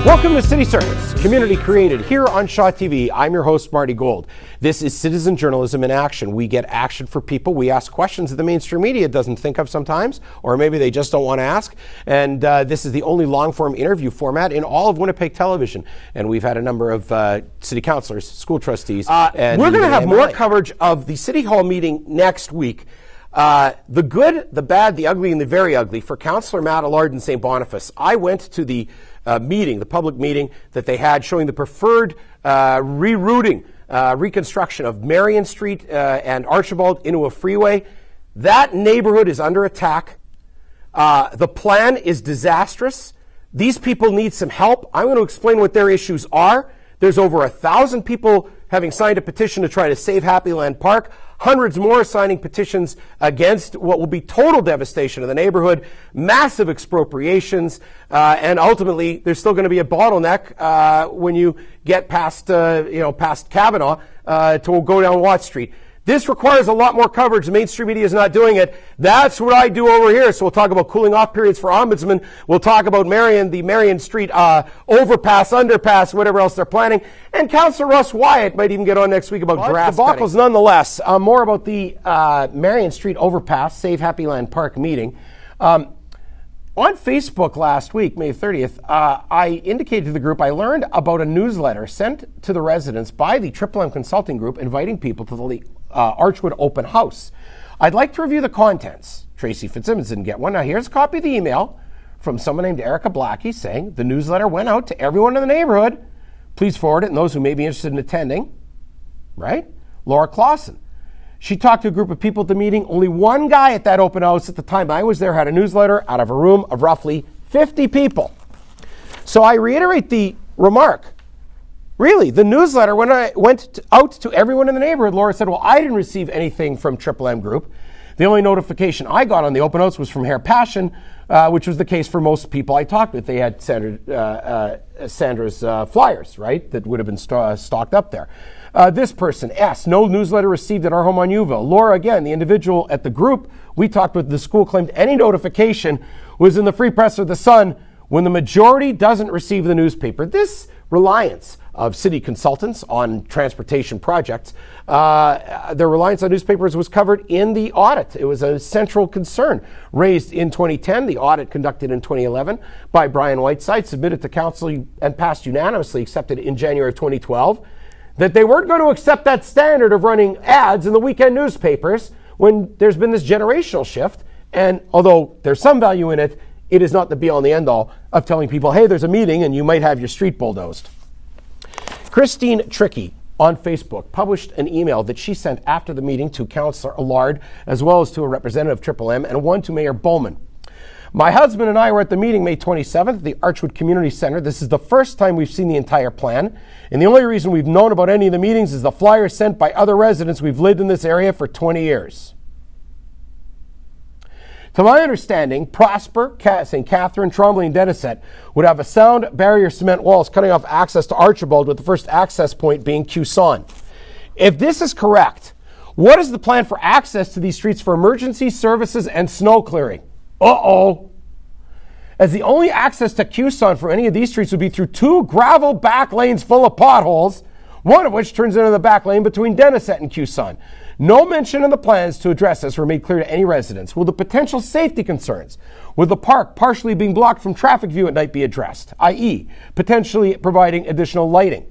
Welcome to City Circuits, community created here on Shaw TV. I'm your host, Marty Gold. This is citizen journalism in action. We get action for people. We ask questions that the mainstream media doesn't think of sometimes, or maybe they just don't want to ask. And this is the only long-form interview format in all of Winnipeg television. And we've had a number of city councillors, school trustees. And we're going to have more coverage of the City Hall meeting next week. The good, the bad, the ugly, and the very ugly for Councillor Matt Allard in St. Boniface. I went to the meeting, the public meeting that they had showing the preferred rerouting, reconstruction of Marion Street and Archibald into a freeway. That neighborhood is under attack. The plan is disastrous. These people need some help. I'm going to explain what their issues are. There's over 1,000 people having signed a petition to try to save Happyland Park. Hundreds more signing petitions against what will be total devastation of the neighborhood, massive expropriations, and ultimately there's still going to be a bottleneck when you get past past Kavanaugh to go down Watt Street. This requires a lot more coverage. The mainstream media is not doing it. That's what I do over here. So we'll talk about cooling off periods for ombudsman. We'll talk about the Marion Street overpass, underpass, whatever else they're planning. And Councillor Russ Wyatt might even get on next week about grass debacles nonetheless. More about the Marion Street overpass, Save Happyland Park meeting. On Facebook last week, May 30th, I indicated to the group I learned about a newsletter sent to the residents by the Triple M Consulting Group inviting people to the Archwood Open House. I'd like to review the contents. Tracy Fitzsimmons didn't get one. Now here's a copy of the email from someone named Erica Blackie saying the newsletter went out to everyone in the neighborhood. Please forward it and those who may be interested in attending. Right? Laura Clausen. She talked to a group of people at the meeting. Only one guy at that open house at the time I was there had a newsletter out of a room of roughly 50 people. So I reiterate the remark. Really, the newsletter, when I went out to everyone in the neighborhood, Laura said, well, I didn't receive anything from Triple M Group. The only notification I got on the open house was from Hair Passion, which was the case for most people I talked with. They had Sandra's flyers, right, that would have been stocked up there. This person, S, no newsletter received at our home on Youville. Laura, again, the individual at the group we talked with, the school claimed any notification was in the Free Press or the Sun when the majority doesn't receive the newspaper. This reliance of city consultants on transportation projects, their reliance on newspapers was covered in the audit. It was a central concern raised in 2010, the audit conducted in 2011 by Brian Whiteside, submitted to council and passed unanimously, accepted in January of 2012, that they weren't going to accept that standard of running ads in the weekend newspapers when there's been this generational shift. And although there's some value in it, it is not the be-all and the end-all of telling people, hey, there's a meeting and you might have your street bulldozed. Christine Tricky on Facebook published an email that she sent after the meeting to Councillor Allard, as well as to a representative of Triple M, and one to Mayor Bowman. My husband and I were at the meeting May 27th at the Archwood Community Center. This is the first time we've seen the entire plan, and the only reason we've known about any of the meetings is the flyers sent by other residents. We've lived in this area for 20 years. To my understanding, Prosper, St. Catherine, Trombley, and Denisett would have a sound barrier cement walls cutting off access to Archibald, with the first access point being Cuson. If this is correct, what is the plan for access to these streets for emergency services and snow clearing? Uh-oh. As the only access to Cuson for any of these streets would be through two gravel back lanes full of potholes, one of which turns into the back lane between Denisett and Cuson. No mention in the plans to address this were made clear to any residents. Will the potential safety concerns with the park partially being blocked from traffic view at night be addressed, i.e. potentially providing additional lighting?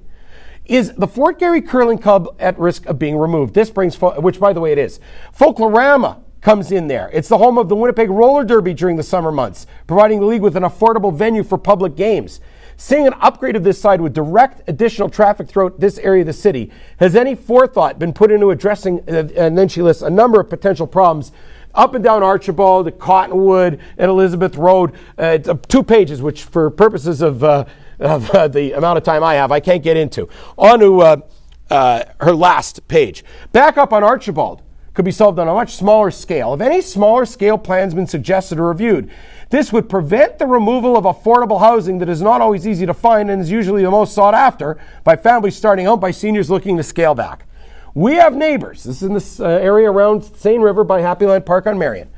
Is the Fort Garry Curling Club at risk of being removed? This brings, which by the way it is, Folklorama comes in there. It's the home of the Winnipeg Roller Derby during the summer months, providing the league with an affordable venue for public games. Seeing an upgrade of this side would direct additional traffic throughout this area of the city. Has any forethought been put into addressing, and then she lists a number of potential problems up and down Archibald, Cottonwood, and Elizabeth Road. 2 pages, which for purposes of the amount of time I have, I can't get into. On to her last page. Back up on Archibald could be solved on a much smaller scale. If any smaller scale plans been suggested or reviewed, this would prevent the removal of affordable housing that is not always easy to find and is usually the most sought after by families starting out, by seniors looking to scale back. We have neighbors, this is in this area around Seine River by Happyland Park on Marion,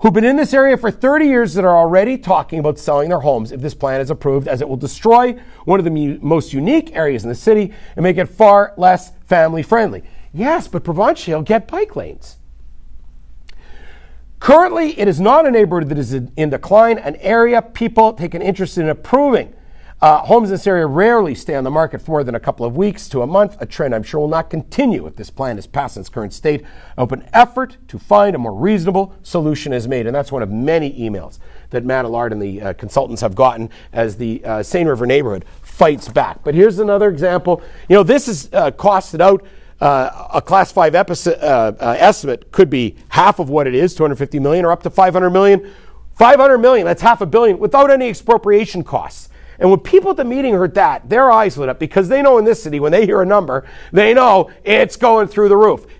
who've been in this area for 30 years that are already talking about selling their homes if this plan is approved, as it will destroy one of the most unique areas in the city and make it far less family friendly. Yes, but Provincial get bike lanes. Currently, it is not a neighborhood that is in decline, an area people take an interest in improving. Homes in this area rarely stay on the market for more than a couple of weeks to a month, a trend I'm sure will not continue if this plan is passed in its current state. I hope an effort to find a more reasonable solution is made, and that's one of many emails that Matt Allard and the consultants have gotten as the Seine River neighborhood fights back. But here's another example. You know, this is costed out. A Class 5 estimate could be half of what it is, $250 million, or up to $500 million. $500 million, that's $500 million, without any expropriation costs. And when people at the meeting heard that, their eyes lit up, because they know in this city, when they hear a number, they know it's going through the roof.